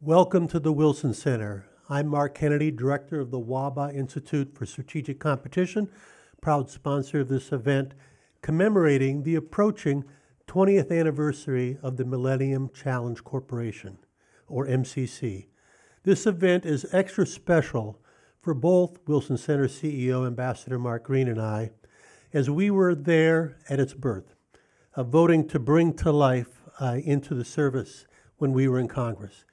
Welcome to the Wilson Center. I'm Mark Kennedy, Director of the WABA Institute for Strategic Competition, proud sponsor of this event commemorating the approaching 20th anniversary of the Millennium Challenge Corporation, or MCC. This event is extra special for both Wilson Center CEO Ambassador Mark Green and I, as we were there at its birth, voting to bring to life into the service when we were in Congress.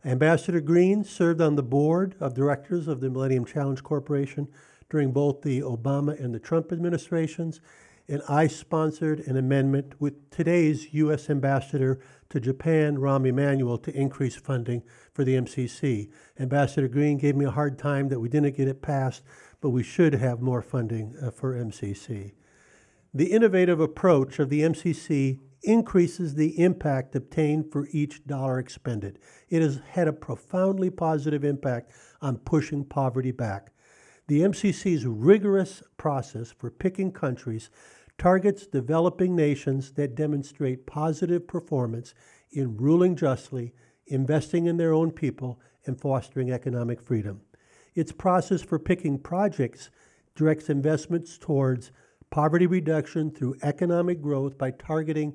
Ambassador Green served on the board of directors of the Millennium Challenge Corporation during both the Obama and the Trump administrations, and I sponsored an amendment with today's U.S. Ambassador to Japan, Rahm Emanuel, to increase funding for the MCC. Ambassador Green gave me a hard time that we didn't get it passed, but we should have more funding for MCC. The innovative approach of the MCC increases the impact obtained for each dollar expended. It has had a profoundly positive impact on pushing poverty back. The MCC's rigorous process for picking countries targets developing nations that demonstrate positive performance in ruling justly, investing in their own people, and fostering economic freedom. Its process for picking projects directs investments towards poverty reduction through economic growth by targeting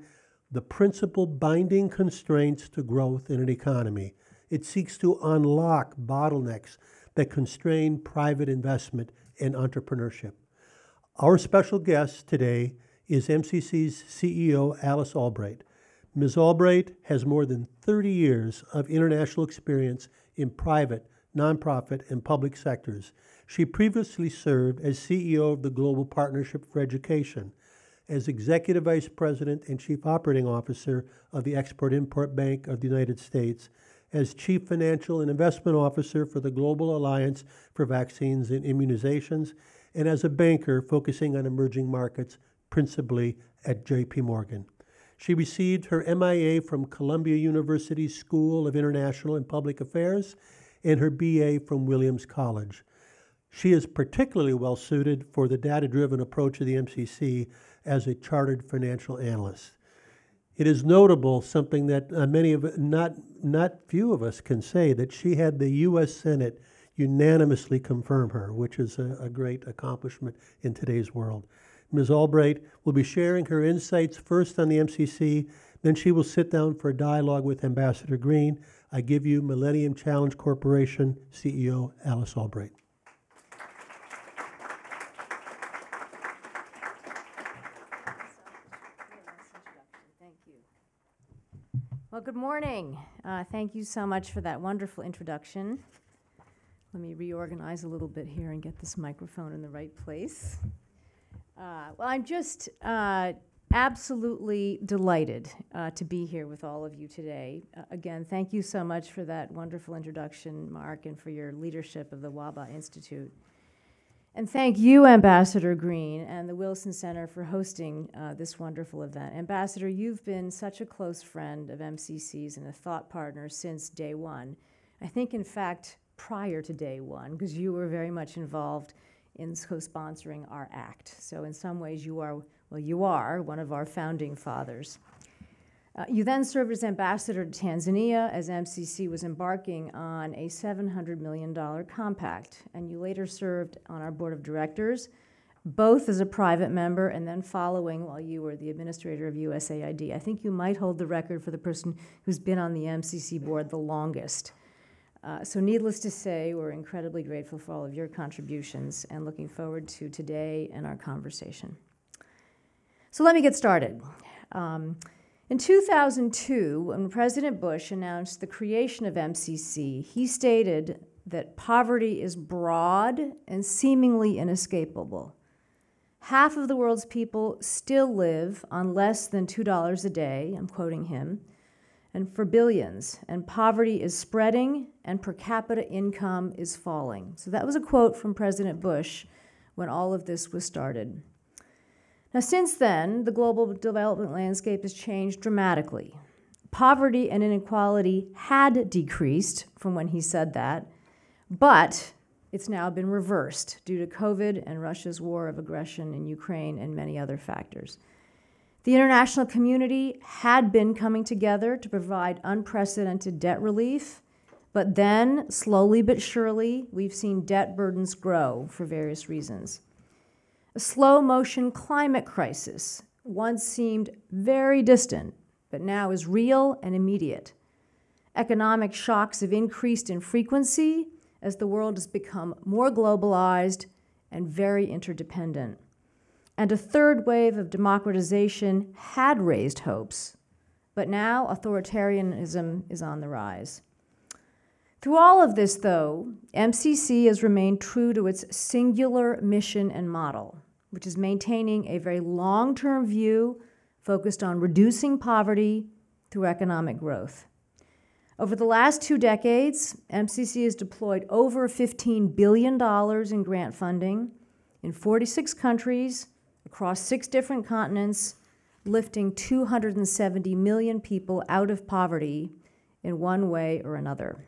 the principal binding constraints to growth in an economy. It seeks to unlock bottlenecks that constrain private investment and entrepreneurship. Our special guest today is MCC's CEO, Alice Albright. Ms. Albright has more than 30 years of international experience in private, nonprofit, and public sectors. She previously served as CEO of the Global Partnership for Education, as Executive Vice President and Chief Operating Officer of the Export-Import Bank of the United States, as Chief Financial and Investment Officer for the Global Alliance for Vaccines and Immunizations, and as a banker focusing on emerging markets, principally at J.P. Morgan. She received her MIA from Columbia University School of International and Public Affairs and her BA from Williams College. She is particularly well suited for the data-driven approach of the MCC as a chartered financial analyst. It is notable, something that not few of us can say, that she had the U.S. Senate unanimously confirm her, which is a great accomplishment in today's world. Ms. Albright will be sharing her insights first on the MCC, then she will sit down for a dialogue with Ambassador Green. I give you Millennium Challenge Corporation CEO Alice Albright. Well, good morning. Thank you so much for that wonderful introduction. Let me reorganize a little bit here and get this microphone in the right place. Well, I'm just absolutely delighted to be here with all of you today. Again, thank you so much for that wonderful introduction, Mark, and for your leadership of the WABA Institute. And thank you, Ambassador Green, and the Wilson Center for hosting this wonderful event. Ambassador, you've been such a close friend of MCC's and a thought partner since day one. I think, in fact, prior to day one, because you were very much involved in co-sponsoring our act. So in some ways, you are one of our founding fathers. You then served as ambassador to Tanzania as MCC was embarking on a $700 million compact, and you later served on our board of directors, both as a private member and then following while you were the administrator of USAID. I think you might hold the record for the person who's been on the MCC board the longest. So needless to say, we're incredibly grateful for all of your contributions and looking forward to today and our conversation. So let me get started. In 2002, when President Bush announced the creation of MCC, he stated that poverty is broad and seemingly inescapable. Half of the world's people still live on less than $2 a day, I'm quoting him, and for billions, and poverty is spreading and per capita income is falling. So that was a quote from President Bush when all of this was started. Now, since then, the global development landscape has changed dramatically. Poverty and inequality had decreased from when he said that, but it's now been reversed due to COVID and Russia's war of aggression in Ukraine and many other factors. The international community had been coming together to provide unprecedented debt relief, But then, slowly but surely, we've seen debt burdens grow for various reasons. A slow-motion climate crisis once seemed very distant, but now is real and immediate. Economic shocks have increased in frequency as the world has become more globalized and very interdependent. And a third wave of democratization had raised hopes, but now authoritarianism is on the rise. Through all of this, though, MCC has remained true to its singular mission and model, which is maintaining a very long-term view focused on reducing poverty through economic growth. Over the last 2 decades, MCC has deployed over $15 billion in grant funding in 46 countries across 6 different continents, lifting 270 million people out of poverty in one way or another.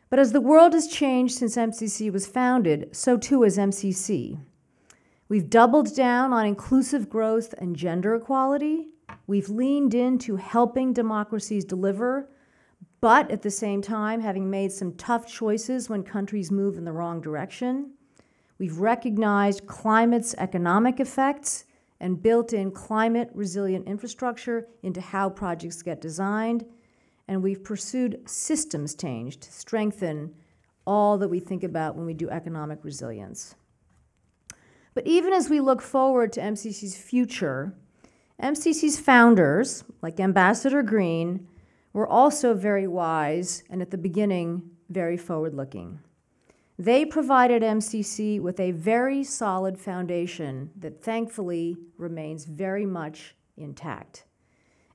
But as the world has changed since MCC was founded, so too has MCC. We've doubled down on inclusive growth and gender equality. We've leaned into helping democracies deliver, but at the same time, having made some tough choices when countries move in the wrong direction. We've recognized climate's economic effects and built in climate-resilient infrastructure into how projects get designed. And we've pursued systems change to strengthen all that we think about when we do economic resilience. But even as we look forward to MCC's future, MCC's founders, like Ambassador Green, were also very wise and at the beginning, very forward-looking. They provided MCC with a very solid foundation that thankfully remains very much intact.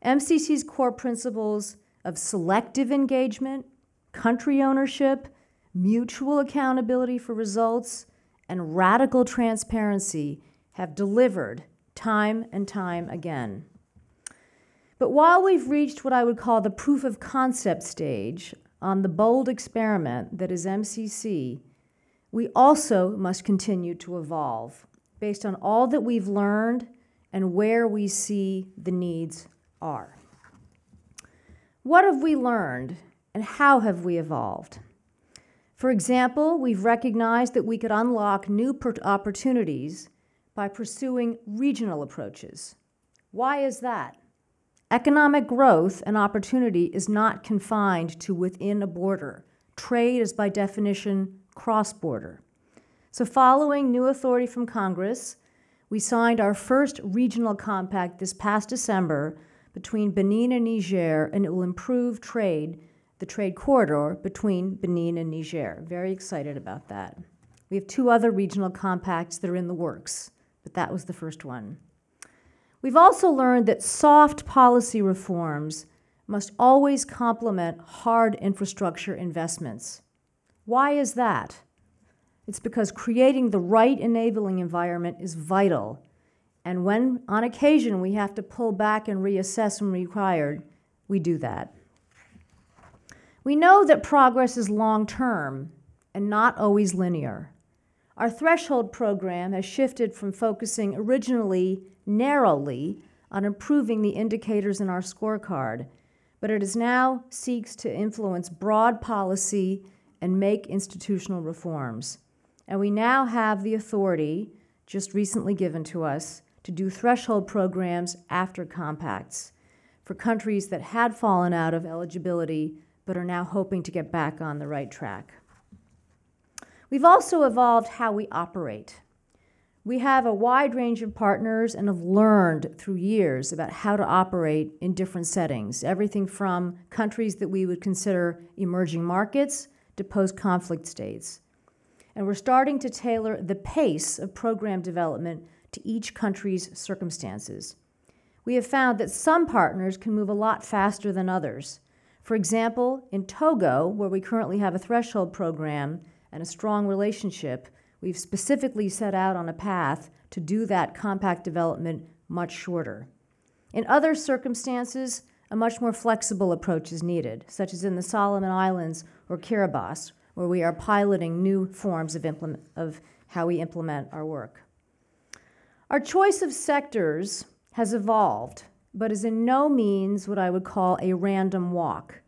MCC's core principles of selective engagement, country ownership, mutual accountability for results, and radical transparency have delivered time and time again. But while we've reached what I would call the proof of concept stage on the bold experiment that is MCC, we also must continue to evolve based on all that we've learned and where we see the needs are. What have we learned and how have we evolved? For example, we've recognized that we could unlock new opportunities by pursuing regional approaches. Why is that? Economic growth and opportunity is not confined to within a border. Trade is by definition cross-border. So following new authority from Congress, we signed our first regional compact this past December between Benin and Niger, and it will improve trade, the trade corridor between Benin and Niger. Very excited about that. We have 2 other regional compacts that are in the works, but that was the first one. We've also learned that soft policy reforms must always complement hard infrastructure investments. Why is that? It's because creating the right enabling environment is vital, and when, on occasion, we have to pull back and reassess when required, we do that. We know that progress is long-term and not always linear. Our threshold program has shifted from focusing originally narrowly on improving the indicators in our scorecard, but it is now seeks to influence broad policy and make institutional reforms. And we now have the authority, just recently given to us, to do threshold programs after compacts for countries that had fallen out of eligibility but are now hoping to get back on the right track. We've also evolved how we operate. We have a wide range of partners and have learned through years about how to operate in different settings, everything from countries that we would consider emerging markets to post-conflict states. And we're starting to tailor the pace of program development to each country's circumstances. We have found that some partners can move a lot faster than others. For example, in Togo, where we currently have a threshold program and a strong relationship, we've specifically set out on a path to do that compact development much shorter. In other circumstances, a much more flexible approach is needed, such as in the Solomon Islands or Kiribati, where we are piloting new forms of how we implement our work. Our choice of sectors has evolved, but is in no means what I would call a random walk.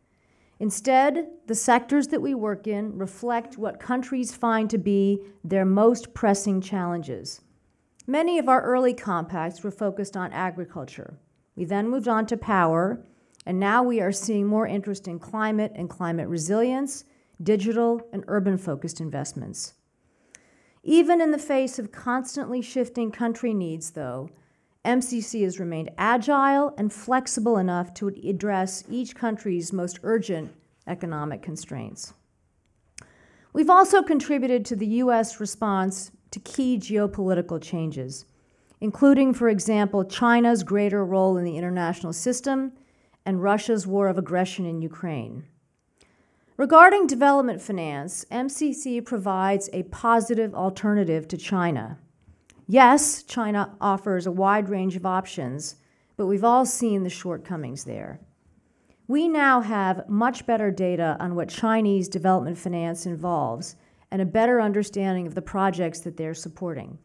Instead, the sectors that we work in reflect what countries find to be their most pressing challenges. Many of our early compacts were focused on agriculture. We then moved on to power, and now we are seeing more interest in climate and climate resilience, digital and urban-focused investments. Even in the face of constantly shifting country needs, though, MCC has remained agile and flexible enough to address each country's most urgent economic constraints. We've also contributed to the U.S. response to key geopolitical changes, including, for example, China's greater role in the international system and Russia's war of aggression in Ukraine. Regarding development finance, MCC provides a positive alternative to China. Yes, China offers a wide range of options, but we've all seen the shortcomings there. We now have much better data on what Chinese development finance involves and a better understanding of the projects that they're supporting.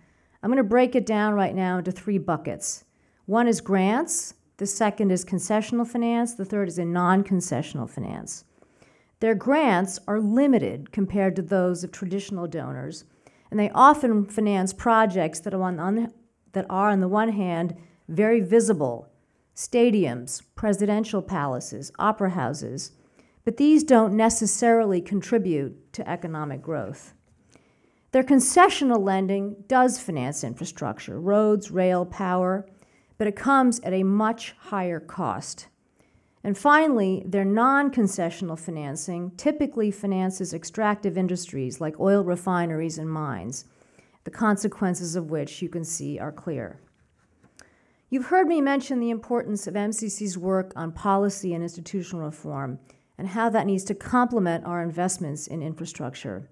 I'm going to break it down right now into 3 buckets. One is grants, the second is concessional finance, the third is a non-concessional finance. Their grants are limited compared to those of traditional donors, and they often finance projects that are on the one hand, very visible: stadiums, presidential palaces, opera houses, but these don't necessarily contribute to economic growth. Their concessional lending does finance infrastructure, roads, rail, power, but it comes at a much higher cost. And finally, their non-concessional financing typically finances extractive industries like oil refineries and mines, the consequences of which you can see are clear. You've heard me mention the importance of MCC's work on policy and institutional reform and how that needs to complement our investments in infrastructure.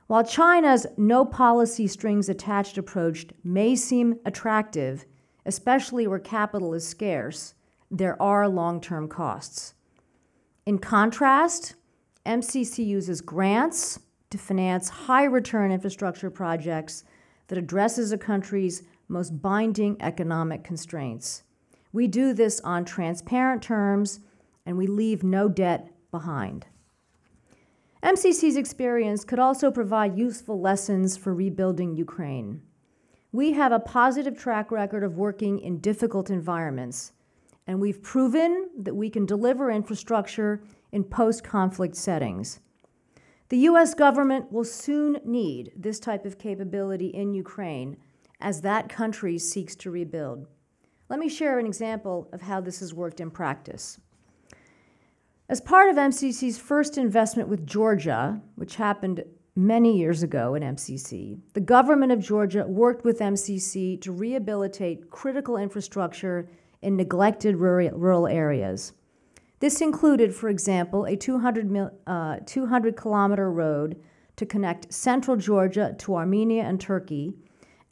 While China's no policy strings attached approach may seem attractive, especially where capital is scarce, there are long-term costs. In contrast, MCC uses grants to finance high-return infrastructure projects that addresses a country's most binding economic constraints. We do this on transparent terms, and we leave no debt behind. MCC's experience could also provide useful lessons for rebuilding Ukraine. We have a positive track record of working in difficult environments, and we've proven that we can deliver infrastructure in post-conflict settings. The U.S. government will soon need this type of capability in Ukraine as that country seeks to rebuild. Let me share an example of how this has worked in practice. As part of MCC's first investment with Georgia, which happened many years ago in MCC, the government of Georgia worked with MCC to rehabilitate critical infrastructure in neglected rural areas. This included, for example, a 200-kilometer road to connect central Georgia to Armenia and Turkey,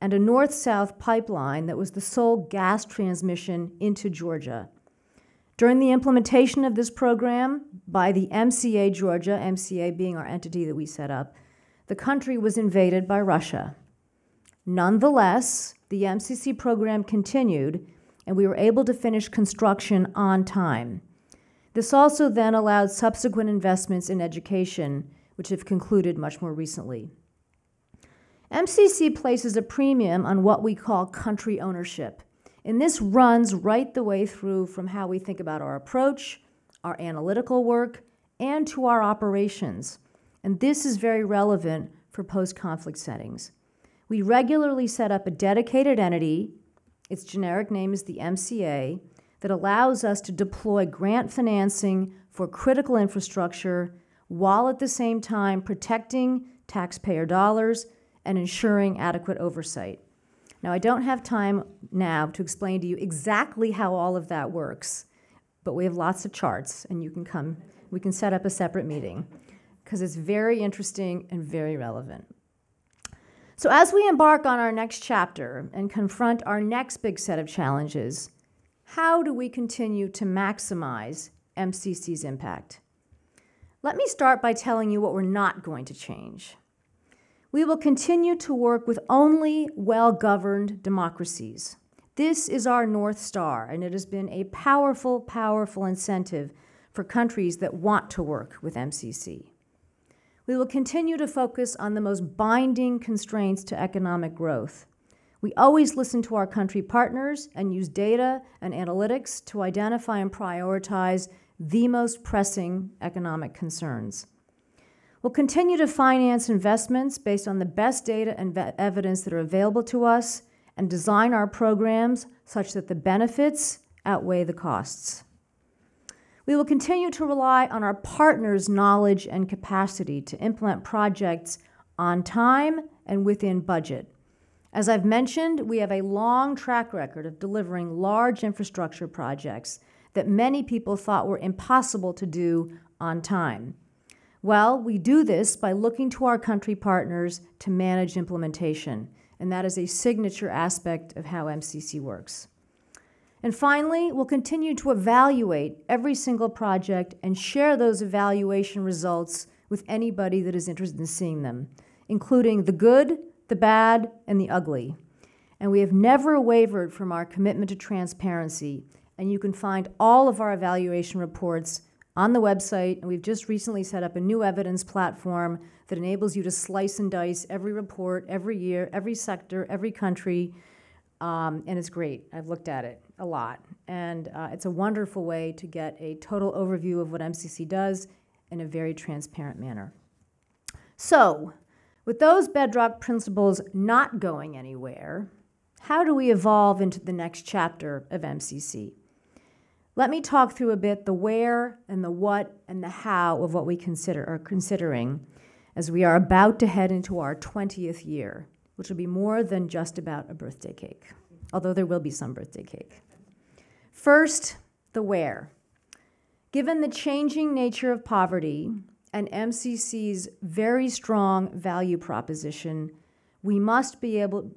and a north-south pipeline that was the sole gas transmission into Georgia. During the implementation of this program by the MCA Georgia, MCA being our entity that we set up, the country was invaded by Russia. Nonetheless, the MCC program continued, and we were able to finish construction on time. This also then allowed subsequent investments in education, which have concluded much more recently. MCC places a premium on what we call country ownership, and this runs right the way through from how we think about our approach, our analytical work, and to our operations. And this is very relevant for post-conflict settings. We regularly set up a dedicated entity, its generic name is the MCA, that allows us to deploy grant financing for critical infrastructure while at the same time protecting taxpayer dollars and ensuring adequate oversight. Now, I don't have time now to explain to you exactly how all of that works, but we have lots of charts, and you can come, we can set up a separate meeting, because it's very interesting and very relevant. So as we embark on our next chapter and confront our next big set of challenges, how do we continue to maximize MCC's impact? Let me start by telling you what we're not going to change. We will continue to work with only well-governed democracies. This is our North Star, and it has been a powerful, powerful incentive for countries that want to work with MCC. We will continue to focus on the most binding constraints to economic growth. We always listen to our country partners and use data and analytics to identify and prioritize the most pressing economic concerns. We'll continue to finance investments based on the best data and evidence that are available to us and design our programs such that the benefits outweigh the costs. We will continue to rely on our partners' knowledge and capacity to implement projects on time and within budget. As I've mentioned, we have a long track record of delivering large infrastructure projects that many people thought were impossible to do on time. Well, we do this by looking to our country partners to manage implementation, and that is a signature aspect of how MCC works. And finally, we'll continue to evaluate every single project and share those evaluation results with anybody that is interested in seeing them, including the good, the bad, and the ugly. And we have never wavered from our commitment to transparency, and you can find all of our evaluation reports on the website, and we've just recently set up a new evidence platform that enables you to slice and dice every report, every year, every sector, every country, and it's great. I've looked at it a lot, and it's a wonderful way to get a total overview of what MCC does in a very transparent manner. So, with those bedrock principles not going anywhere, how do we evolve into the next chapter of MCC? Let me talk through a bit the where and the what and the how of what we are considering as we are about to head into our 20th year, which will be more than just about a birthday cake, although there will be some birthday cake. First, the where. Given the changing nature of poverty and MCC's very strong value proposition, we must be able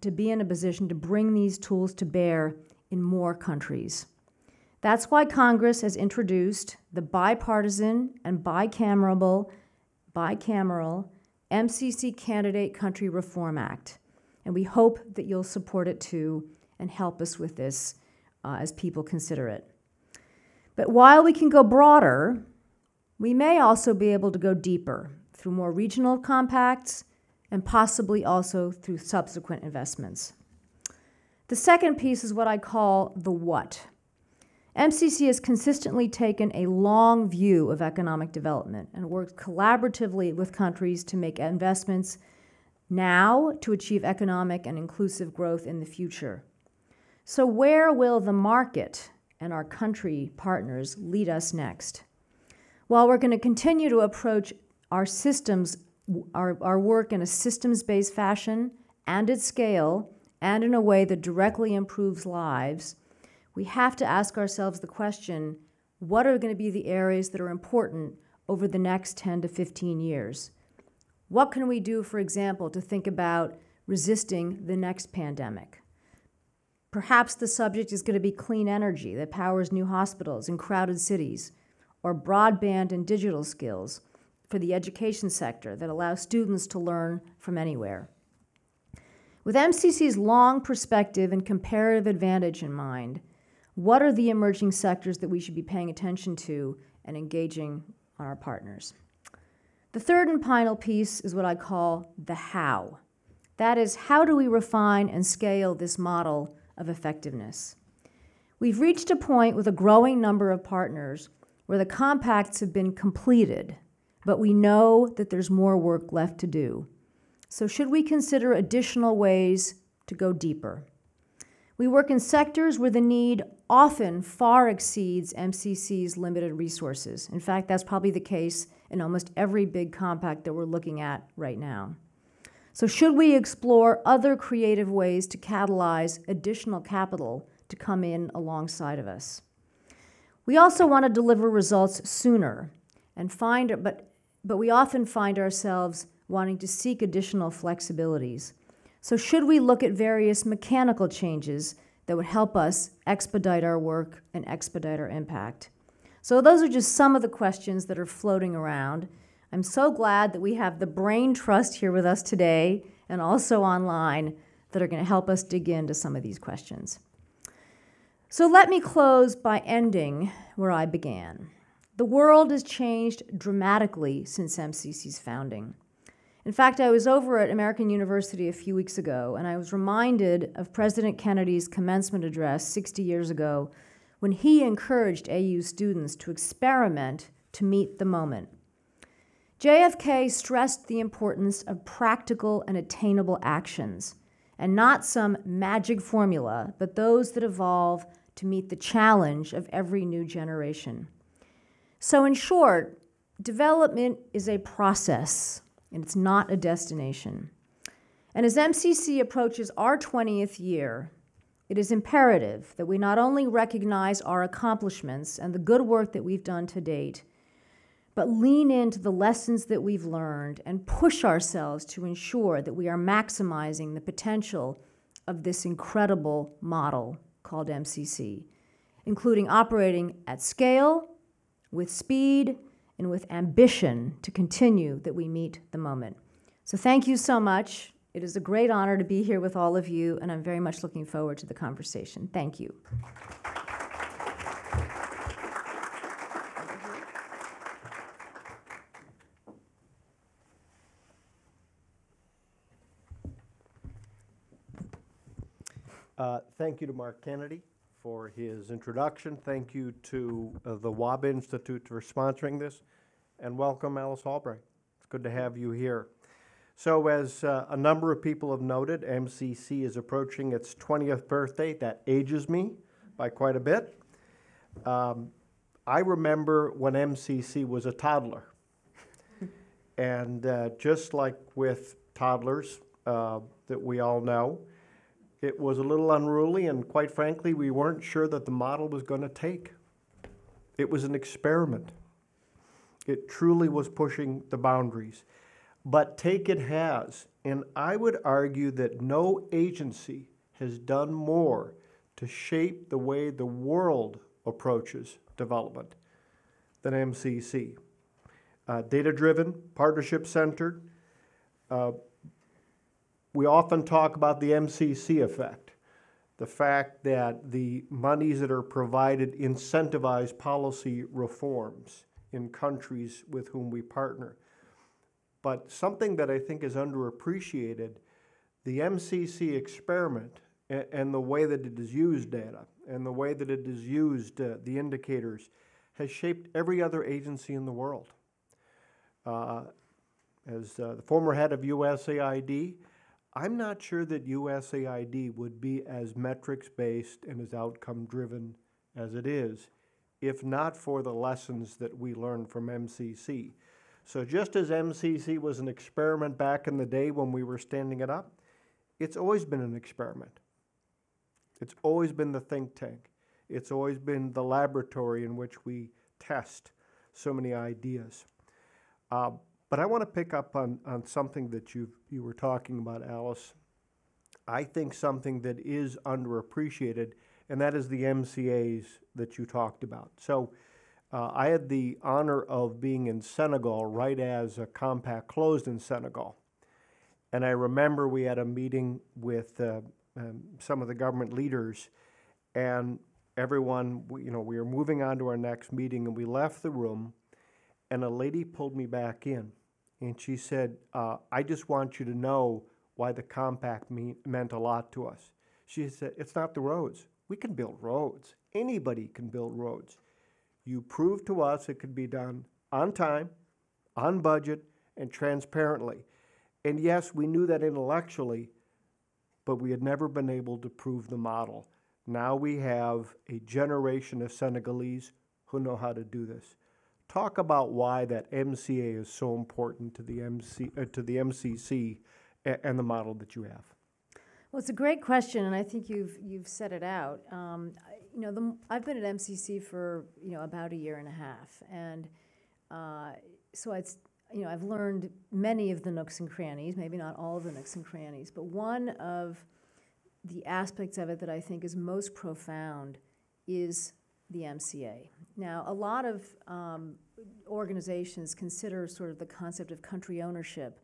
to be in a position to bring these tools to bear in more countries. That's why Congress has introduced the bipartisan and bicameral MCC Candidate Country Reform Act. And we hope that you'll support it too and help us with this as people consider it. But while we can go broader, we may also be able to go deeper through more regional compacts and possibly also through subsequent investments. The second piece is what I call the what. MCC has consistently taken a long view of economic development and worked collaboratively with countries to make investments now to achieve economic and inclusive growth in the future. So where will the market and our country partners lead us next? While we're going to continue to approach our systems, our work in a systems-based fashion and at scale and in a way that directly improves lives, we have to ask ourselves the question, what are going to be the areas that are important over the next 10 to 15 years? What can we do, for example, to think about resisting the next pandemic? Perhaps the subject is going to be clean energy that powers new hospitals in crowded cities, or broadband and digital skills for the education sector that allow students to learn from anywhere. With MCC's long perspective and comparative advantage in mind, what are the emerging sectors that we should be paying attention to and engaging our partners? The third and final piece is what I call the how. That is, how do we refine and scale this model of effectiveness? We've reached a point with a growing number of partners where the compacts have been completed, but we know that there's more work left to do. So should we consider additional ways to go deeper? We work in sectors where the need often far exceeds MCC's limited resources. In fact, that's probably the case in almost every big compact that we're looking at right now. So should we explore other creative ways to catalyze additional capital to come in alongside of us? We also want to deliver results sooner, but we often find ourselves wanting to seek additional flexibilities. So should we look at various mechanical changes that would help us expedite our work and expedite our impact? So those are just some of the questions that are floating around. I'm so glad that we have the brain trust here with us today and also online that are going to help us dig into some of these questions. So let me close by ending where I began. The world has changed dramatically since MCC's founding. In fact, I was over at American University a few weeks ago, and I was reminded of President Kennedy's commencement address 60 years ago when he encouraged AU students to experiment to meet the moment. JFK stressed the importance of practical and attainable actions, and not some magic formula, but those that evolve to meet the challenge of every new generation. So in short, development is a process, and it's not a destination. And as MCC approaches our 20th year, it is imperative that we not only recognize our accomplishments and the good work that we've done to date, but lean into the lessons that we've learned and push ourselves to ensure that we are maximizing the potential of this incredible model called MCC, including operating at scale, with speed, and with ambition to continue that we meet the moment. So thank you so much. It is a great honor to be here with all of you, and I'm very much looking forward to the conversation. Thank you. Thank you to Mark Kennedy for his introduction. Thank you to the WABA Institute for sponsoring this. And welcome, Alice Albright. It's good to have you here. So as a number of people have noted, MCC is approaching its 20th birthday. That ages me by quite a bit. I remember when MCC was a toddler. And just like with toddlers that we all know, it was a little unruly, and quite frankly, we weren't sure that the model was going to take. It was an experiment. It truly was pushing the boundaries. But take it has, and I would argue that no agency has done more to shape the way the world approaches development than MCC. Data-driven, partnership-centered. We often talk about the MCC effect, the fact that the monies that are provided incentivize policy reforms in countries with whom we partner. But something that I think is underappreciated, the MCC experiment and the way that it has used data and the way that it has used the indicators has shaped every other agency in the world. As the former head of USAID, I'm not sure that USAID would be as metrics-based and as outcome-driven as it is, if not for the lessons that we learned from MCC. So just as MCC was an experiment back in the day when we were standing it up, it's always been an experiment. It's always been the think tank. It's always been the laboratory in which we test so many ideas. But I want to pick up on something that you were talking about, Alice. I think something that is underappreciated, and that is the MCAs that you talked about. So I had the honor of being in Senegal right as a compact closed in Senegal. And I remember we had a meeting with some of the government leaders, and everyone, we were moving on to our next meeting, and we left the room, and a lady pulled me back in. And she said, I just want you to know why the compact meant a lot to us. She said, it's not the roads. We can build roads. Anybody can build roads. You proved to us it could be done on time, on budget, and transparently. And yes, we knew that intellectually, but we had never been able to prove the model. Now we have a generation of Senegalese who know how to do this. Talk about why that MCA is so important to the MCC and the model that you have. Well, it's a great question, and I think you've set it out. I've been at MCC for about a year and a half, and so I've learned many of the nooks and crannies, maybe not all of the nooks and crannies, but one of the aspects of it that I think is most profound is the MCA. Now, a lot of organizations consider sort of the concept of country ownership.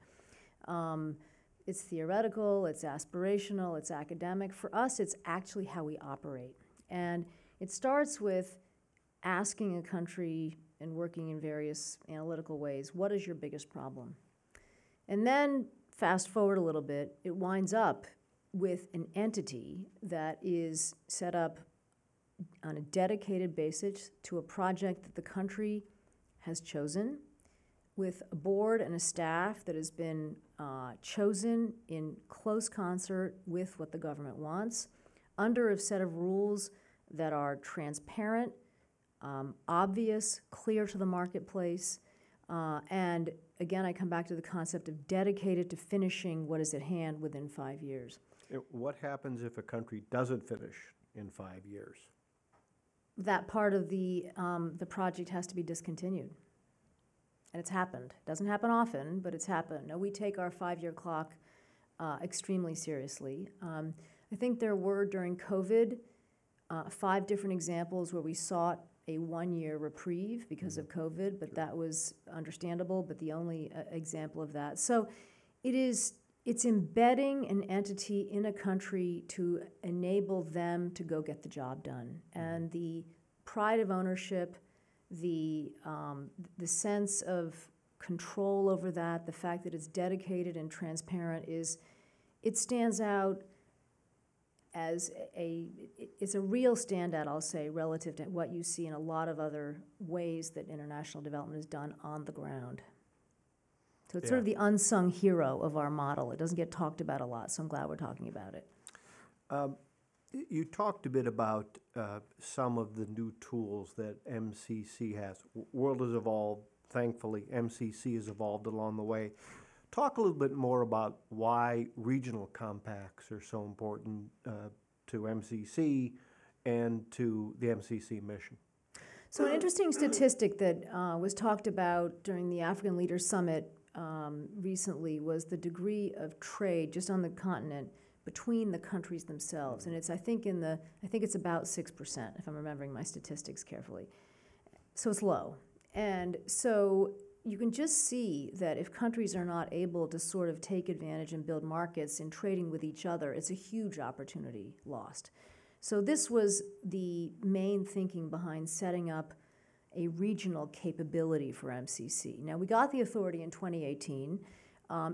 It's theoretical, it's aspirational, it's academic. For us, it's actually how we operate. And it starts with asking a country and working in various analytical ways, what is your biggest problem? And then fast forward a little bit, it winds up with an entity that is set up on a dedicated basis to a project that the country has chosen, with a board and a staff that has been chosen in close concert with what the government wants, under a set of rules that are transparent, obvious, clear to the marketplace, and again, I come back to the concept of dedicated to finishing what is at hand within 5 years. What happens if a country doesn't finish in 5 years? That part of the project has to be discontinued. And it's happened. It doesn't happen often, but it's happened. Now, we take our 5-year clock extremely seriously. I think there were, during COVID, 5 different examples where we sought a 1-year reprieve because of COVID, but that was understandable, but the only example of that. So it's embedding an entity in a country to enable them to go get the job done. And the pride of ownership, the sense of control over that, the fact that it's dedicated and transparent it stands out as it's a real standout, I'll say, relative to what you see in a lot of other ways that international development is done on the ground. So it's sort of the unsung hero of our model. It doesn't get talked about a lot, so I'm glad we're talking about it. You talked a bit about some of the new tools that MCC has. World has evolved, thankfully. MCC has evolved along the way. Talk a little bit more about why regional compacts are so important to MCC and to the MCC mission. So an interesting statistic that was talked about during the African Leaders Summit recently was the degree of trade just on the continent between the countries themselves, and I think it's about 6%, if I'm remembering my statistics carefully. So it's low, and so you can just see that if countries are not able to sort of take advantage and build markets in trading with each other, it's a huge opportunity lost. So this was the main thinking behind setting up a regional capability for MCC. Now, we got the authority in 2018.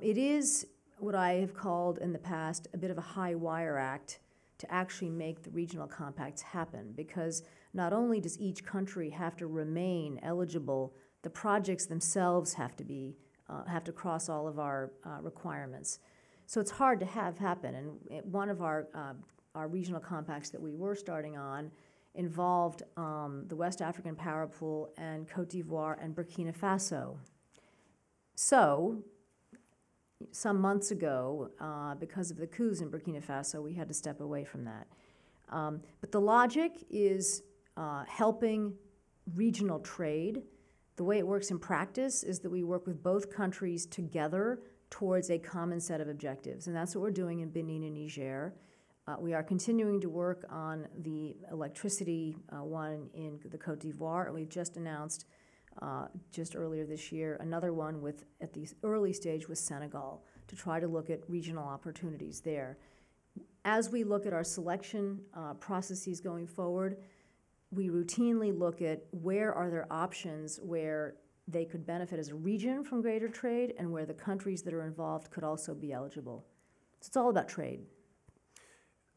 It is what I have called in the past a bit of a high wire act to actually make the regional compacts happen, because not only does each country have to remain eligible, the projects themselves have to cross all of our requirements. So it's hard to have happen. And one of our regional compacts that we were starting on involved the West African Power Pool and Cote d'Ivoire and Burkina Faso. So some months ago, because of the coups in Burkina Faso, we had to step away from that. But the logic is helping regional trade. The way it works in practice is that we work with both countries together towards a common set of objectives, and that's what we're doing in Benin and Niger. We are continuing to work on the electricity one in the Cote d'Ivoire, and we've just announced just earlier this year another one at the early stage with Senegal to try to look at regional opportunities there. As we look at our selection processes going forward, we routinely look at where are there options where they could benefit as a region from greater trade and where the countries that are involved could also be eligible. So it's all about trade.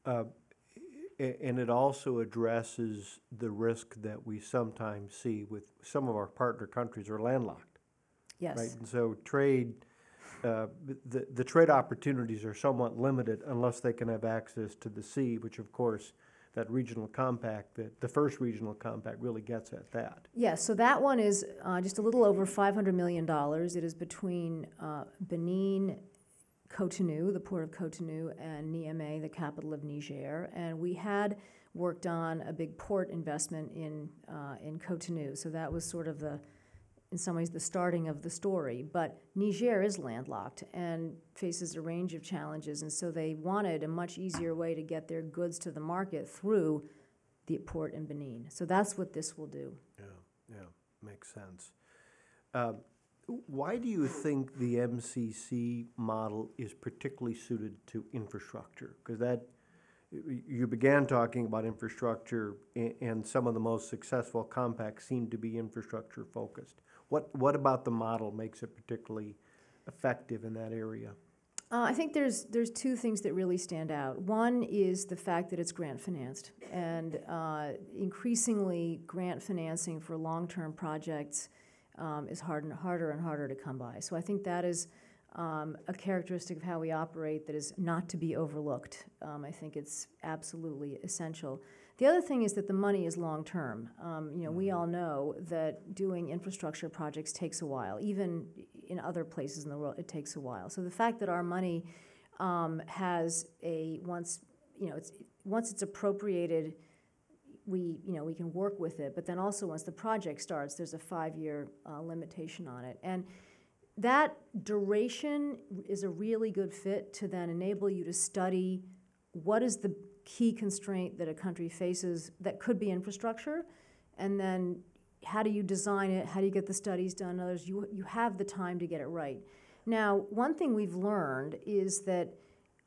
And it also addresses the risk that we sometimes see with some of our partner countries are landlocked. Yes. Right? And so trade, the trade opportunities are somewhat limited unless they can have access to the sea, which of course that regional compact, the first regional compact really gets at that. Yes, so that one is just a little over $500 million. It is between Benin, Cotonou, the port of Cotonou, and Niamey, the capital of Niger. And we had worked on a big port investment in Cotonou. So that was sort of in some ways, the starting of the story. But Niger is landlocked and faces a range of challenges. And so they wanted a much easier way to get their goods to the market through the port in Benin. So that's what this will do. Yeah, makes sense. Why do you think the MCC model is particularly suited to infrastructure? Because that You began talking about infrastructure, and some of the most successful compacts seem to be infrastructure focused. What about the model makes it particularly effective in that area? I think there's two things that really stand out. One is the fact that it's grant financed, and increasingly grant financing for long-term projects is harder and harder to come by. So I think that is a characteristic of how we operate that is not to be overlooked. I think it's absolutely essential. The other thing is that the money is long-term. We all know that doing infrastructure projects takes a while. Even in other places in the world, it takes a while. So the fact that our money has once it's appropriated, we can work with it. But then also once the project starts, there's a 5-year limitation on it. And that duration is a really good fit to then enable you to study what is the key constraint that a country faces that could be infrastructure, and then how do you design it, how do you get the studies done, others, you have the time to get it right. Now, one thing we've learned is that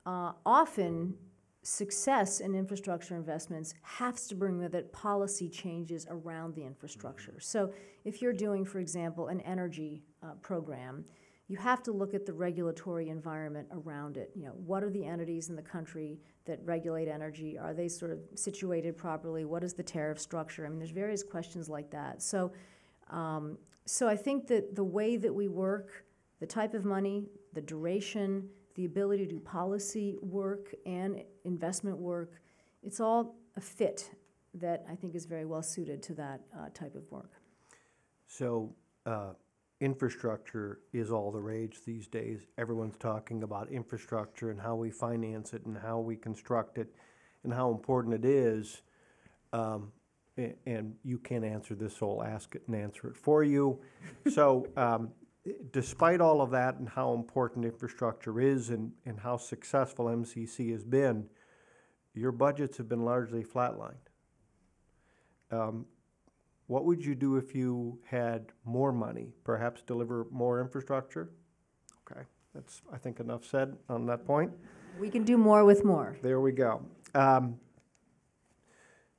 often success in infrastructure investments has to bring with it policy changes around the infrastructure. So if you're doing, for example, an energy program, you have to look at the regulatory environment around it. What are the entities in the country that regulate energy? Are they sort of situated properly? What is the tariff structure? I mean, there's various questions like that. So I think that the way that we work, the type of money, the duration, the ability to do policy work and investment work, it's all a fit that I think is very well suited to that type of work. So infrastructure is all the rage these days. Everyone's talking about infrastructure and how we finance it and how we construct it and how important it is. And you can't answer this, so I'll ask it and answer it for you. So despite all of that and how important infrastructure is and how successful MCC has been, your budgets have been largely flatlined. What would you do if you had more money, perhaps deliver more infrastructure? Okay, that's, I think, enough said on that point. We can do more with more. There we go.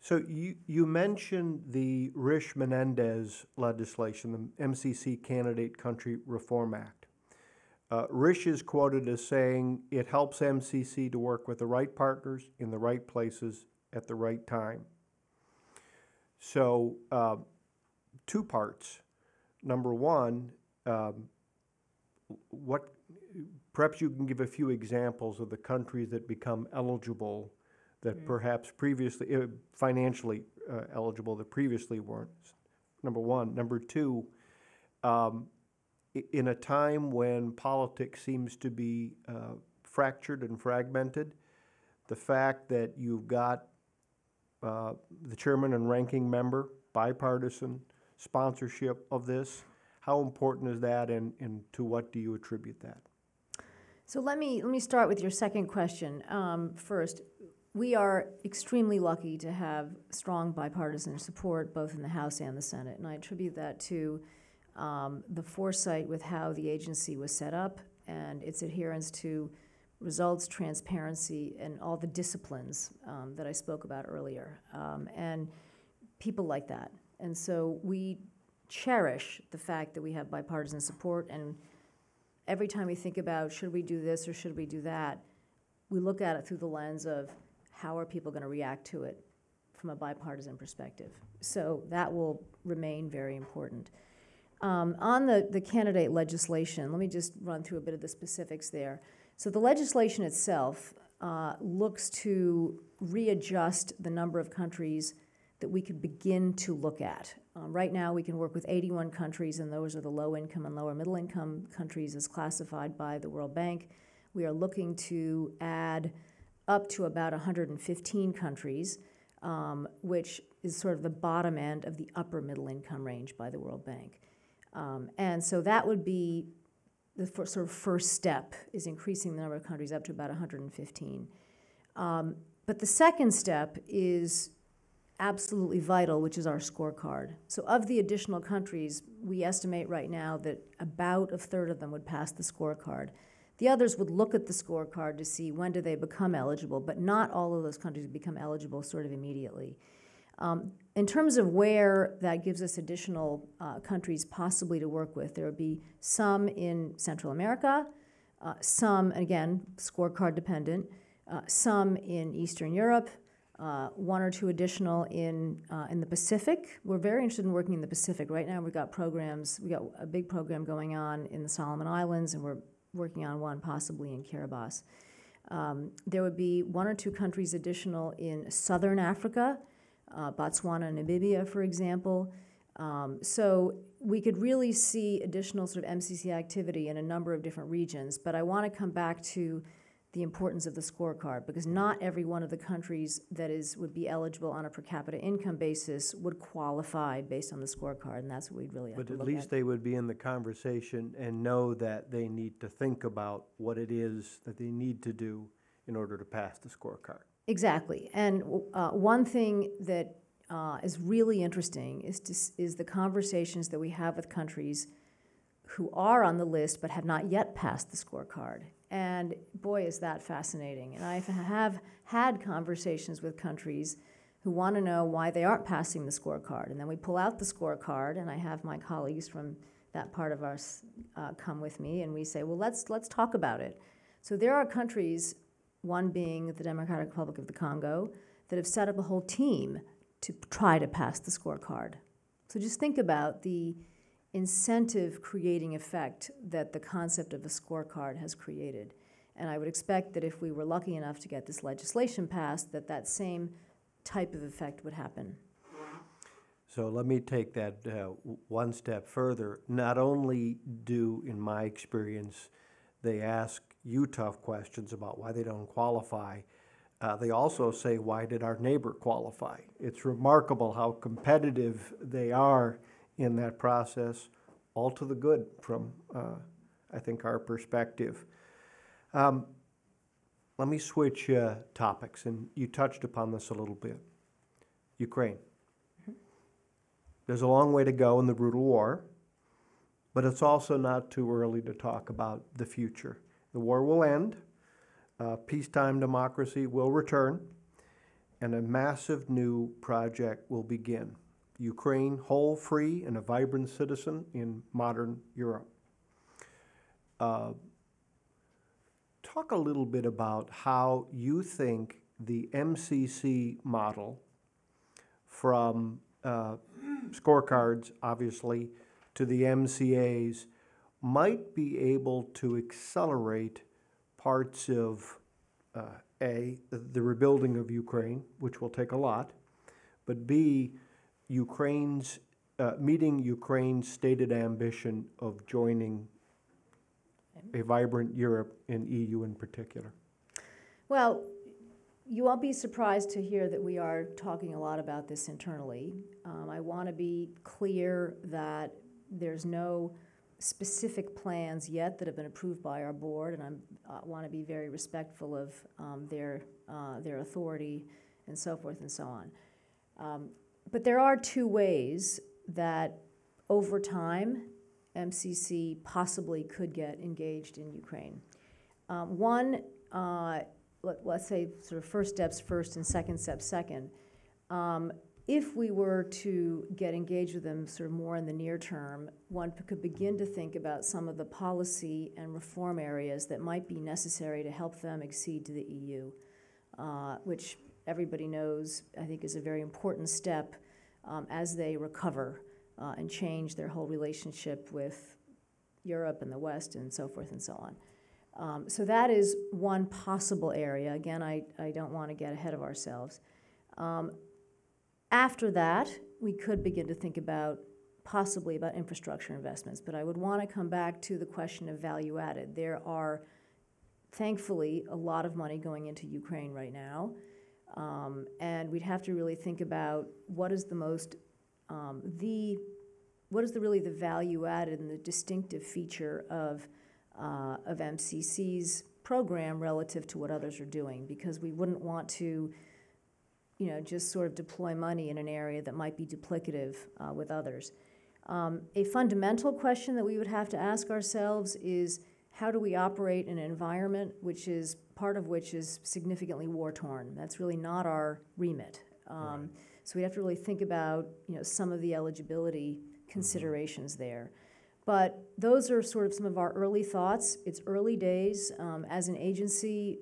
So you mentioned the Risch-Menendez legislation, the MCC Candidate Country Reform Act. Risch is quoted as saying, it helps MCC to work with the right partners in the right places at the right time. So two parts. Number one, perhaps you can give a few examples of the countries that become eligible that perhaps previously, financially eligible that previously weren't, number one. Number two, in a time when politics seems to be fractured and fragmented, the fact that you've got the chairman and ranking member, bipartisan sponsorship of this, how important is that, and to what do you attribute that? So let me start with your second question first. We are extremely lucky to have strong bipartisan support both in the House and the Senate, and I attribute that to the foresight with how the agency was set up and its adherence to results, transparency, and all the disciplines that I spoke about earlier, and people like that. And so we cherish the fact that we have bipartisan support, and every time we think about should we do this or should we do that, we look at it through the lens of how are people going to react to it from a bipartisan perspective. So that will remain very important. On the candidate legislation, let me just run through a bit of the specifics there. So the legislation itself looks to readjust the number of countries that we could begin to look at. Right now we can work with 81 countries, and those are the low income and lower middle income countries as classified by the World Bank. We are looking to add up to about 115 countries, which is sort of the bottom end of the upper middle income range by the World Bank. And so that would be the sort of first step, is increasing the number of countries up to about 115. But the second step is absolutely vital, which is our scorecard. So of the additional countries, we estimate right now that about a third of them would pass the scorecard. The others would look at the scorecard to see when do they become eligible, but not all of those countries become eligible sort of immediately. In terms of where that gives us additional countries possibly to work with, there would be some in Central America, some, again, scorecard dependent, some in Eastern Europe, one or two additional in the Pacific. We're very interested in working in the Pacific. Right now we've got programs, we got a big program going on in the Solomon Islands, and we're working on one possibly in Kiribati. There would be one or two countries additional in Southern Africa, Botswana and Namibia, for example. So we could really see additional sort of MCC activity in a number of different regions, but I want to come back to the importance of the scorecard, because not every one of the countries that would be eligible on a per capita income basis would qualify based on the scorecard, and that's what we'd really have to look at. But at least they would be in the conversation and know that they need to think about what it is that they need to do in order to pass the scorecard. Exactly, and one thing that is really interesting is the conversations that we have with countries who are on the list but have not yet passed the scorecard. And boy, is that fascinating. And I have had conversations with countries who want to know why they aren't passing the scorecard. And then we pull out the scorecard, and I have my colleagues from that part of us come with me, and we say, well, let's talk about it. So there are countries, one being the Democratic Republic of the Congo, that have set up a whole team to try to pass the scorecard. So just think about the incentive creating effect that the concept of a scorecard has created. And I would expect that if we were lucky enough to get this legislation passed, that same type of effect would happen. So let me take that one step further. Not only do, in my experience, they ask you tough questions about why they don't qualify, they also say, why did our neighbor qualify? It's remarkable how competitive they are in that process, all to the good from, I think, our perspective. Let me switch topics, and you touched upon this a little bit. Ukraine. There's a long way to go in the brutal war, but it's also not too early to talk about the future. The war will end, peacetime democracy will return, and a massive new project will begin. Ukraine whole, free, and a vibrant citizen in modern Europe. Talk a little bit about how you think the MCC model, from scorecards, obviously, to the MCAs, might be able to accelerate parts of, A, the rebuilding of Ukraine, which will take a lot, but B, Ukraine's meeting Ukraine's stated ambition of joining a vibrant Europe and EU in particular? Well, you won't be surprised to hear that we are talking a lot about this internally. I want to be clear that there's no specific plans yet that have been approved by our board, and I want to be very respectful of their authority and so forth and so on. But there are two ways that over time MCC possibly could get engaged in Ukraine. One, let's say sort of first steps first and second steps second. If we were to get engaged with them sort of more in the near term, one could begin to think about some of the policy and reform areas that might be necessary to help them accede to the EU, which everybody knows, I think, is a very important step as they recover and change their whole relationship with Europe and the West and so forth and so on. So that is one possible area. Again, I don't want to get ahead of ourselves. After that, we could begin to think about possibly about infrastructure investments, but I would want to come back to the question of value added. There are, thankfully, a lot of money going into Ukraine right now, and we'd have to really think about what is the most, really the value added and the distinctive feature of MCC's program relative to what others are doing, because we wouldn't want to just sort of deploy money in an area that might be duplicative with others. A fundamental question that we would have to ask ourselves is how do we operate in an environment which is, part of which is significantly war-torn? That's really not our remit. Right. So we have to really think about, some of the eligibility considerations there. But those are sort of some of our early thoughts. It's early days. As an agency,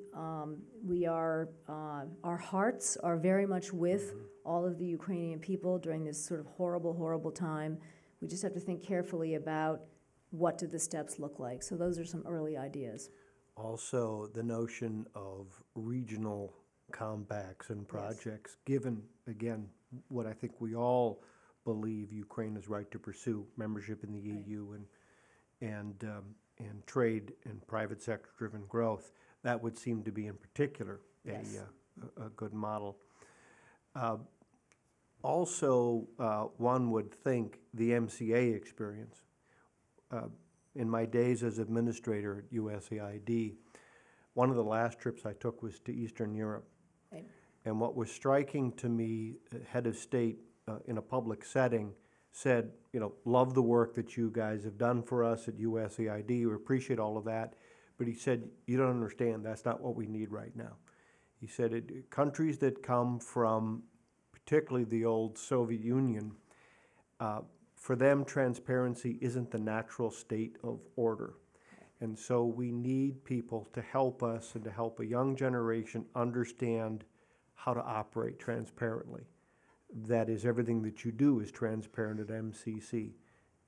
we are, our hearts are very much with all of the Ukrainian people during this sort of horrible, horrible time. We just have to think carefully about what do the steps look like. So those are some early ideas. Also, the notion of regional compacts and projects, given, again, what I think we all believe Ukraine is right to pursue, membership in the EU and trade and private sector-driven growth, that would seem to be in particular a good model. Also, one would think the MCA experience. In my days as administrator at USAID, one of the last trips I took was to Eastern Europe. Right. And what was striking to me, head of state in a public setting said, love the work that you guys have done for us at USAID. We appreciate all of that. But he said, you don't understand, that's not what we need right now. He said, countries that come from particularly the old Soviet Union, for them, transparency isn't the natural state of order. And so we need people to help us and to help a young generation understand how to operate transparently. That is, everything that you do is transparent at MCC.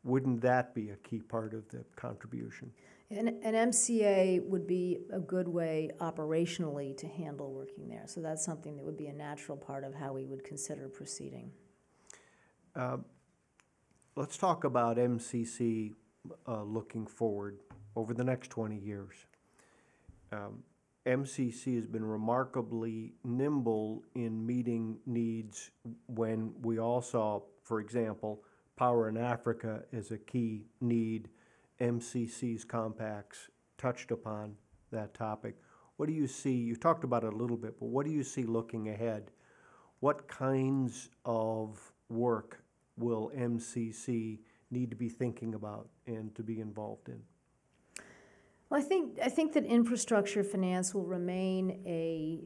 Wouldn't that be a key part of the contribution? An MCA would be a good way operationally to handle working there. So that's something that would be a natural part of how we would consider proceeding. Let's talk about MCC looking forward over the next 20 years. MCC has been remarkably nimble in meeting needs when we all saw, for example, power in Africa as a key need. MCC's compacts touched upon that topic. What do you see? You talked about it a little bit, but what do you see looking ahead? What kinds of work will MCC need to be thinking about and to be involved in? Well, I think that infrastructure finance will remain a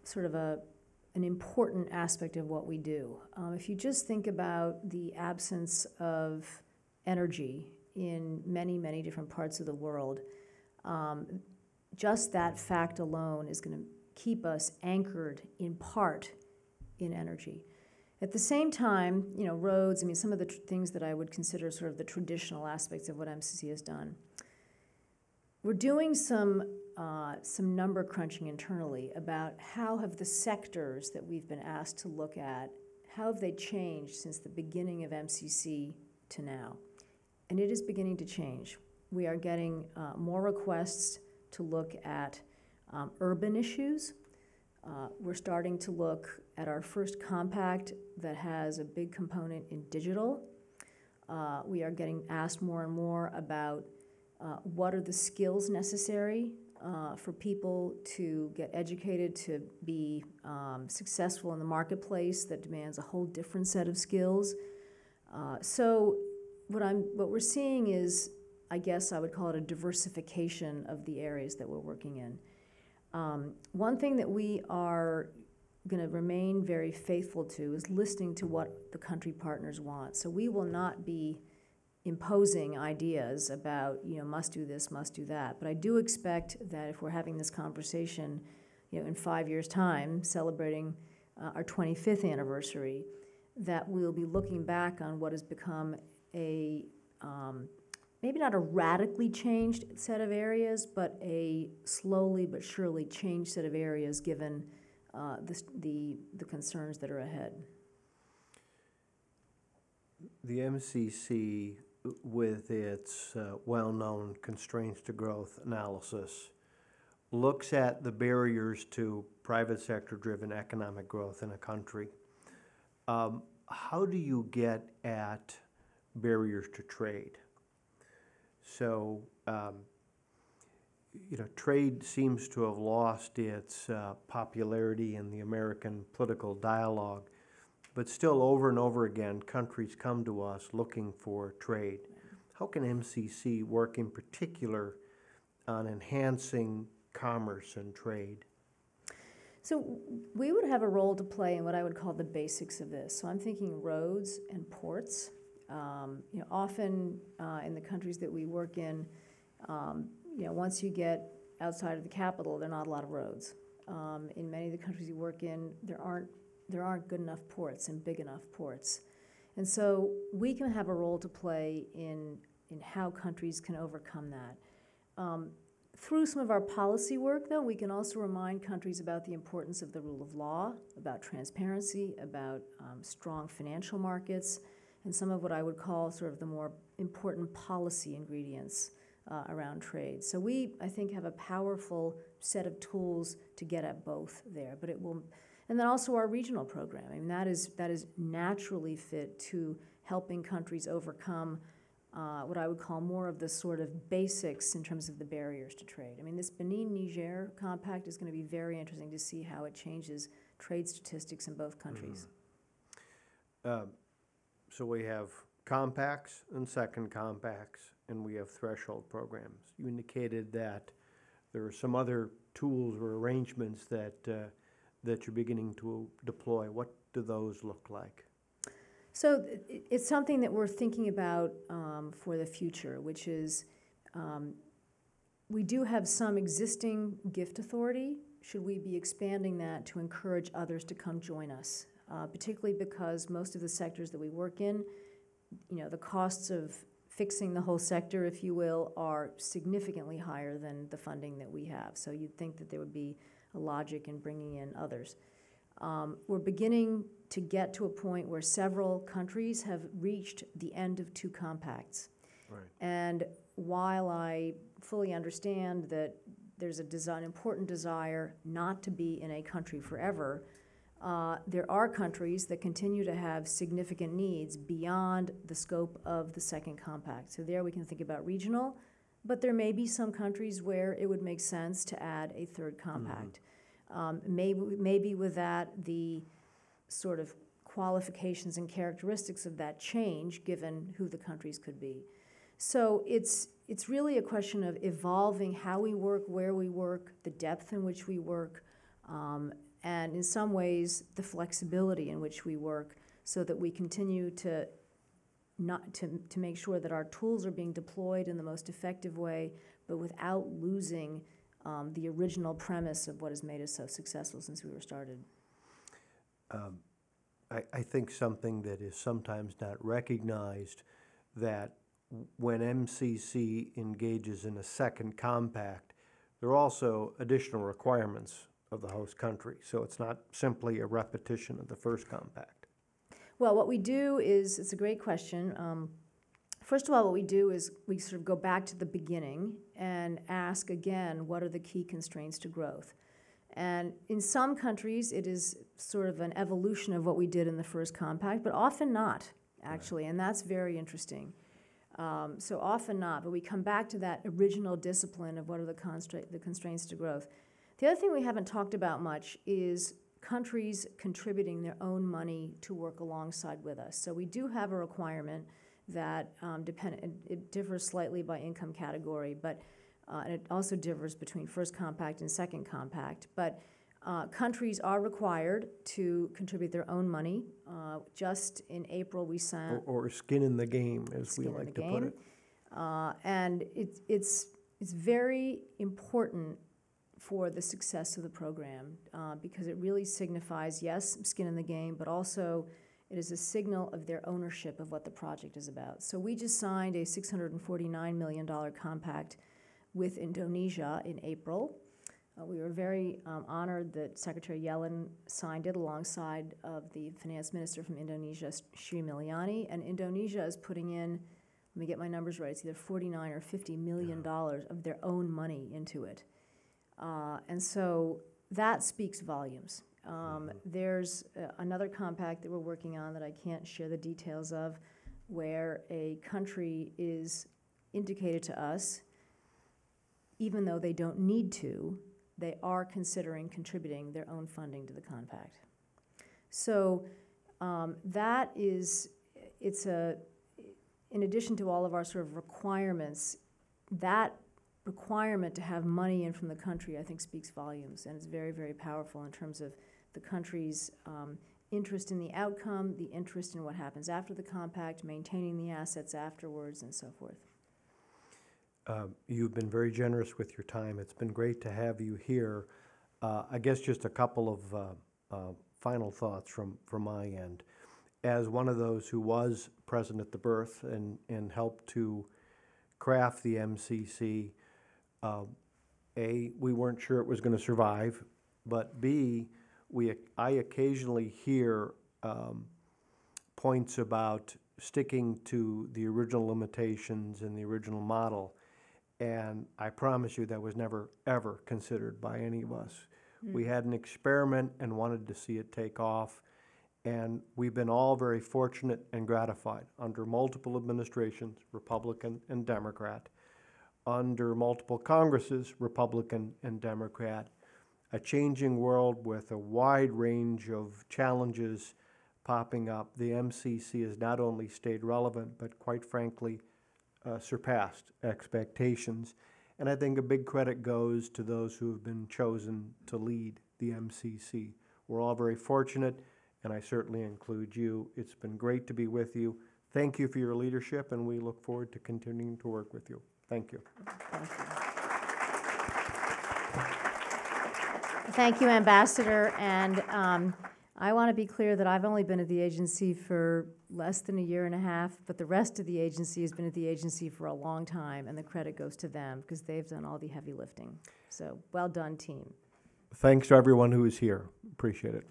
sort of an important aspect of what we do. If you just think about the absence of energy in many, many different parts of the world, just that fact alone is going to keep us anchored in part in energy. At the same time, roads, some of the things that I would consider sort of the traditional aspects of what MCC has done. We're doing some number crunching internally about how have the sectors that we've been asked to look at, how have they changed since the beginning of MCC to now? And it is beginning to change. We are getting more requests to look at urban issues. We're starting to look at our first compact that has a big component in digital. We are getting asked more and more about what are the skills necessary for people to get educated to be successful in the marketplace that demands a whole different set of skills. So what we're seeing is, I guess I would call it a diversification of the areas that we're working in. One thing that we are going to remain very faithful to is listening to what the country partners want. So we will not be imposing ideas about, must do this, must do that. But I do expect that if we're having this conversation, in 5 years' time, celebrating our 25th anniversary, that we'll be looking back on what has become a maybe not a radically changed set of areas, but a slowly but surely changed set of areas given the concerns that are ahead. The MCC, with its well-known constraints to growth analysis, looks at the barriers to private sector-driven economic growth in a country. How do you get at barriers to trade? So, trade seems to have lost its popularity in the American political dialogue, but still over and over again, countries come to us looking for trade. How can MCC work in particular on enhancing commerce and trade? So we would have a role to play in what I would call the basics of this. So I'm thinking roads and ports. Often in the countries that we work in, once you get outside of the capital, there are not a lot of roads. In many of the countries we work in, there aren't good enough ports and big enough ports. And so we can have a role to play in how countries can overcome that. Through some of our policy work, though, we can also remind countries about the importance of the rule of law, about transparency, about strong financial markets, and some of what I would call sort of the more important policy ingredients around trade. So we, I think, have a powerful set of tools to get at both there. But it will, and then also our regional program. I mean, that is naturally fit to helping countries overcome what I would call more of the sort of basics in terms of the barriers to trade. I mean, this Benin-Niger compact is going to be very interesting to see how it changes trade statistics in both countries. So we have compacts and second compacts, and we have threshold programs. You indicated that there are some other tools or arrangements that you're beginning to deploy. What do those look like? So it's something that we're thinking about for the future, which is we do have some existing gift authority. Should we be expanding that to encourage others to come join us? Particularly because most of the sectors that we work in, the costs of fixing the whole sector, if you will, are significantly higher than the funding that we have. So you'd think that there would be a logic in bringing in others. We're beginning to get to a point where several countries have reached the end of 2 compacts. Right. And while I fully understand that there's an important desire not to be in a country forever, there are countries that continue to have significant needs beyond the scope of the second compact. So there we can think about regional, but there may be some countries where it would make sense to add a third compact. Maybe with that, the sort of qualifications and characteristics of that change given who the countries could be. So it's really a question of evolving how we work, where we work, the depth in which we work, and in some ways the flexibility in which we work, so that we continue to make sure that our tools are being deployed in the most effective way, but without losing the original premise of what has made us so successful since we were started. I think something that is sometimes not recognized, that when MCC engages in a second compact, there are also additional requirements of the host country. So it's not simply a repetition of the first compact. Well, what we do is, it's a great question. First of all, what we do is we sort of go back to the beginning and ask again, what are the key constraints to growth? And in some countries, it is sort of an evolution of what we did in the first compact, but often not, actually, and that's very interesting. So often not, but we come back to that original discipline of what are the constraints to growth. The other thing we haven't talked about much is countries contributing their own money to work alongside with us. So we do have a requirement that it differs slightly by income category, but and it also differs between first compact and second compact. But countries are required to contribute their own money. Just in April, we signed or skin in the game, as we like to put it. And it's very important for the success of the program because it really signifies, yes, skin in the game, but also it is a signal of their ownership of what the project is about. So we just signed a $649 million compact with Indonesia in April. We were very honored that Secretary Yellen signed it alongside of the finance minister from Indonesia, Sri Mulyani, and Indonesia is putting in, let me get my numbers right, it's either $49 or $50 million of their own money into it. And so that speaks volumes. There's another compact that we're working on that I can't share the details of, where a country is indicated to us, even though they don't need to, they are considering contributing their own funding to the compact. So that is, in addition to all of our sort of requirements, that requirement to have money in from the country, I think, speaks volumes, and it's very, very powerful in terms of the country's interest in the outcome, the interest in what happens after the compact, maintaining the assets afterwards, and so forth. You've been very generous with your time. It's been great to have you here. I guess just a couple of final thoughts from my end. As one of those who was present at the birth and helped to craft the MCC, A, we weren't sure it was going to survive, but B, I occasionally hear points about sticking to the original limitations and the original model, and I promise you that was never, ever considered by any of us. We had an experiment and wanted to see it take off, and we've been all very fortunate and gratified under multiple administrations, Republican and Democrat, under multiple Congresses, Republican and Democrat, a changing world with a wide range of challenges popping up. The MCC has not only stayed relevant, but quite frankly, surpassed expectations. And I think a big credit goes to those who have been chosen to lead the MCC. We're all very fortunate, and I certainly include you. It's been great to be with you. Thank you for your leadership, and we look forward to continuing to work with you. Thank you. Thank you. Thank you, Ambassador. And I want to be clear that I've only been at the agency for less than a year and a half, but the rest of the agency has been at the agency for a long time, and the credit goes to them because they've done all the heavy lifting. So well done, team. Thanks to everyone who is here. Appreciate it.